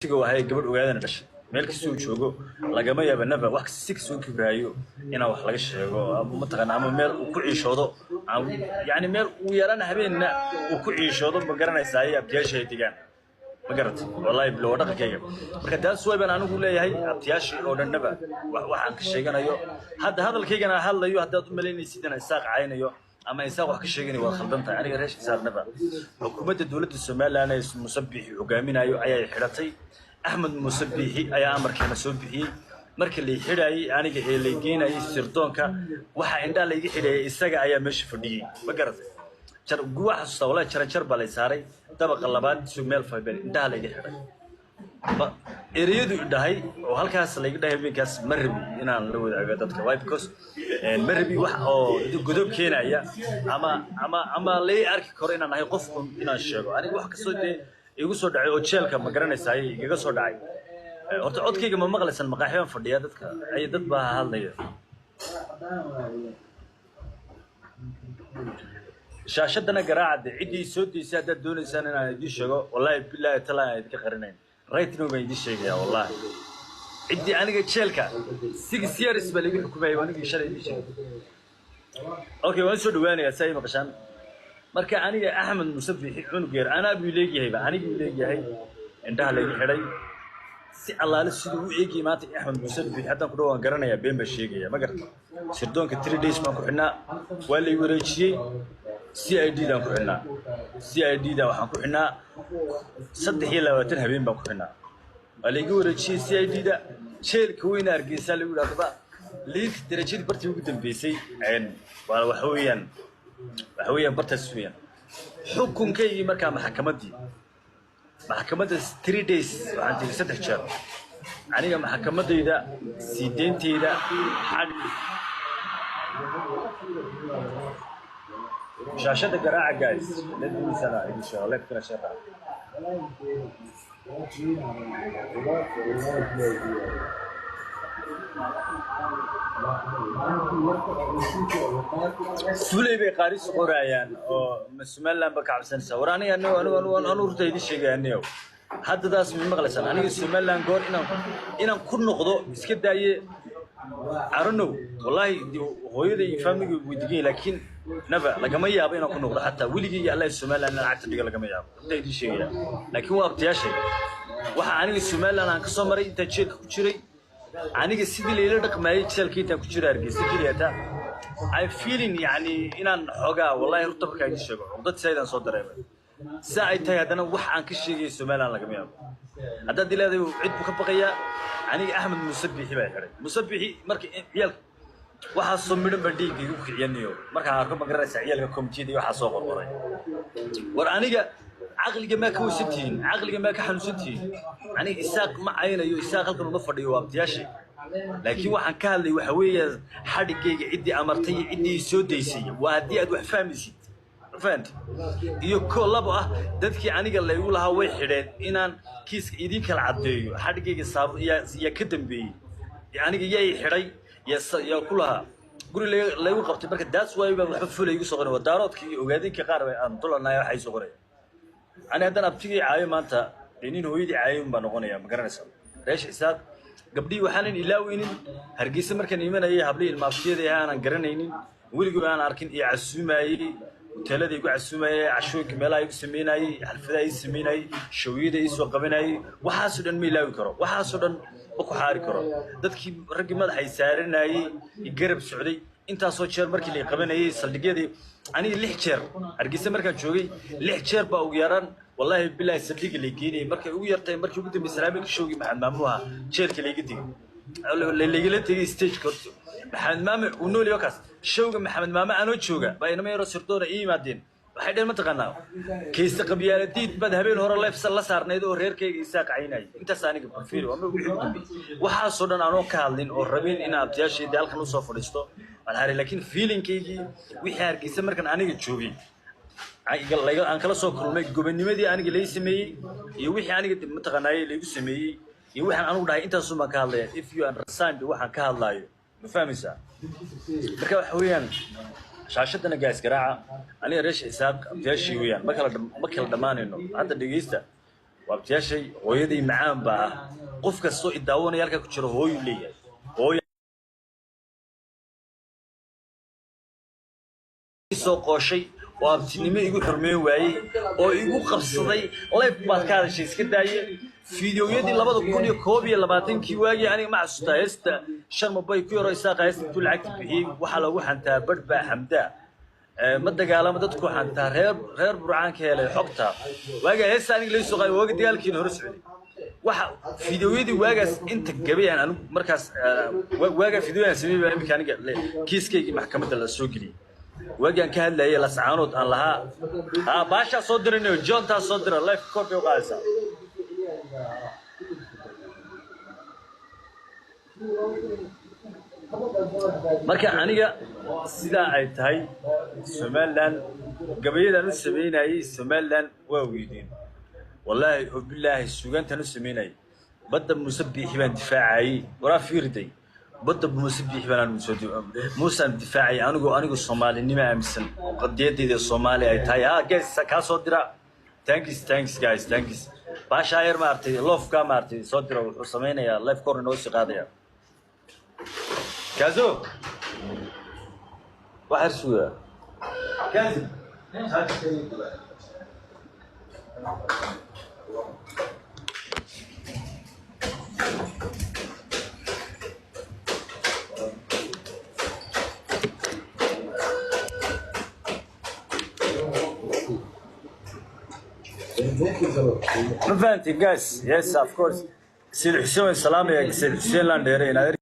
waxay gabadh ogaadana dhashay meel kasta uu joogo lagama yaabo naba wax si kasoo kibraayo inaa wax laga sheego ama mataqaan ama meel uu ku ciishoodo yani meel uu yaraan habeenna uu ku ciishoodo ma garanaysaa ay abtiyaashay digaan ma garat wallahi bilo dhaqankayga marka taas way baan anigu leeyahay abtiyaashii oo dhanaba waxaan ka sheeganayo hadda hadalkaygana hadlayo hadda u maleynaysid inaan isaaq caynayo ama isaaq wax ka sheeganayo waa khaldan tahay aniga reesh isaaqnaba xukuumadda dowladda Soomaaliland ay musabbiixi hogaaminayo ayay xidhatay أحمد مسبيحي أي أمر كان مسبيحي مركل اللي حرائي أنا اللي جينا يسردونك واحد عنده اللي حرائي السجع أي مش فدي بقرض شر جوا حصة ولا شر بالي ساري طبق اللبات سميل فبين ده اللي حرائي إريدو ده هاي وهالكاس اللي ده هي كاس مربي إن أنا لو عقدت كواي بكوس مربي واحد أو جذوب كينا يا أما ليه أرك كورينا نهاي قفكم إن الشغل أنا واحد كسودي igu soo dhacay oo jeelka ma garanaysaa iga soo dhacay horta codkayga ma maqlaysan maqaaxiyan fadhiya dadka ay dad baa hadlaya shaashadana garaacada cidii soo diisay dad doonaysan inaan idin sheego wallahi billahi taala idin ka qarinayn raytno baan idin sheegaya wallahi cidii aniga jeelka 6 years baa lagu xukumay aniga shalay idin sheegay okay waan soo dhawaanaya say maqashaan marka aniga Ahmed Musabbiixi cunugeer ana buu leeyahay ba aniga buu leeyahay inta la xiray si Allah la sidoo u eegay maanta Ahmed Musabbiixi hadan ku dhawaan garanaya been ba sheegaya ma garta sirdoonka 3 days ma ku xidhnaa waa la wareejiyay CID dan ku xidhnaa CID da waxaan ku xidhnaa 23 habeen baan ku xidhnaa waa la wareejiyay CID da jeelka weyn Hargeysa lagu dhaafba liik darajadii bartii ugu dambeysay waa wax weeyaan waxaweyaan bartaas weeyaan xukunkaygii markaa maxkamadda 3 days waxaan tegay 3 jeer aniga maxkamadayda sideentayda xad shaashada garaaca guys ladii sana insha Allah kala shaqaa سولي بقاريس قرايان أو مسملا بكعبسن سوراني أنا ورتي دي شيء يعني هذا داس من مغلسان أنا مسملا نقول إنا كل نقطة مسكت داي أرنو والله هو يدي يفهمني ويدقي لكن نبأ لقمة يابا إنا كل نقطة حتى ولي الله مسملا أنا عتب دقة لقمة يابا دي شيء لكن هو أبتياشي واحد أنا مسملا أنا كسمري تجيك كشري aniga sidii leeyahay dhaqmayay jeelkiita ku jira Hargeysa kaliya I feeling yani inaan xogaa wallahi rutabka ay sheego dad saydan soo dareemay saay tahay hadana wax aan ka sheegay Soomaaliland laga yaabo hadda diladay cid ku ka baqaya aniga Ahmed Musabbiixi baa xiray Musabbiixi markii ciyal waxa soo midhan badhiigi u kiciyanayo marka aan arko magaranaysa ciyalka committee waxa soo qorqoray war aniga عقلي ما كوستين عقلي ما كحنوستين يعني إساق ما عينه يساق هلكن ونفرد يوابتياشي لكن واحد كان لي وحويه حد كي عدي أمرتي عدي سوديسي وهدي أدو حفامسي فهمت يكون لبعه دتك عني قال لي يقولها وحدين إن كيس يديك العدي حد كي صاب يا كدم بي يعني جاي حري يا كلها قول لي لا يوقف تبارك الداس ويبقى محفل يسوقنا ودارات كي وقاعدين كقارب أن طلعنا يا حي صغري أنا هذا أبتدي عايم أنت لأني هو يدي عايم بنغني ما قرنسا ليش حساب قبلي وحنا إلاوين هرجيس مركن يمنا إيه هبلي المافيا ده أنا قرنيني ويقول أنا أركن إيه عسوماي وتلا ده يقول عسوماي عشوي كملا يسميناي حلفدا يسميناي شوية يسوق بيناي وحاسودن ميلاوي كرو وحاسودن بكو حاري كرو دتك رجل ما حيسارناي يقرب سعودي أنت صوتشر مركي اللي قبناي صدقني دي أنا لحشر أرجيس مركان شوقي لحشر بأوجيران والله بالله صدق اللي يجيني مركان أوجيرتي مركان قلت بسلامك شوقي محمد ماموها شير كلي جدي اللي قلت لي ستيج كرت محمد مام ونولي وكاس شوقي محمد مام أنا شوقه بينما يرى سرطان إيه مادين وحيد ما تقناه كيس قبيلتي بدها بين هور الله يفصل صار نيدو رير كي يساق عيناي أنت سانك بفير وحصلنا أنا كهالين أو إن أبتياش يدال خلوا صفرستو الهاري لكن فيلين كيجي وحيار كيس مركن أنا جتشوفي قال أنا كلا سوق كلمة جبني مدي أنا جلي سمي يوحي أنا جت متقناي اللي سمي يوحي أنا وده أنت سوما كهالله if you understand وحنا كهالله بفهم إسا بكرة حويان شاشتنا جالس قراعة أنا ريش إساق أبتياشي ويان ما كلا دمان إنه هذا دقيسته وابتياشي هويدي معان با قف كستو إداونا يالكا كجرو هوي ليه هوي soo qooshay oo abtinimo igu xurmeen waayay oo igu qabsaday live baad ka hadashay iska daayay fiidiyoyadii 2021kii waagi aniga ma xasuusta heesta sharma bay ku yaro isaaq heesta intuu lacag bixiyay waxa lagu xantaa badba xamda ma dagaalamo dadku xantaa reer burcaan ka helay xogta waagi heesta aniga la soo qaaday waagi dagaalkii hore socday waxa fiidiyoyadii waagaas inta gabayaan anigu markaas waaga fiidiyoyaan sameeyay imika aniga kiiskayga maxkamadda la soo geliyay وجن كهل لي لسعانود أن لها باشا صدرني وجون تا صدر الله في كوبي وقاسا marka aniga sida ay tahay Somaliland gabayada la sameeyay Somaliland waa weydin wallahi billahi suuganta la sameeyay badda musabbiix baan difaacay wara fiirday بدأ بمسبح بنا المسودي موسى دفاعي أنا الصومالي نما أمسن قضيتي ذي الصومالي أي تاي جايز كاسودرا thanks guys thanks باشاير مارتي لوف كا مارتي صدرا وسمينا يا لايف كورن نوسي قاضية كازو واحد شوية كازو ما فهمتي guys yes of course سيد حسين سلام يا سيد حسين لانديرين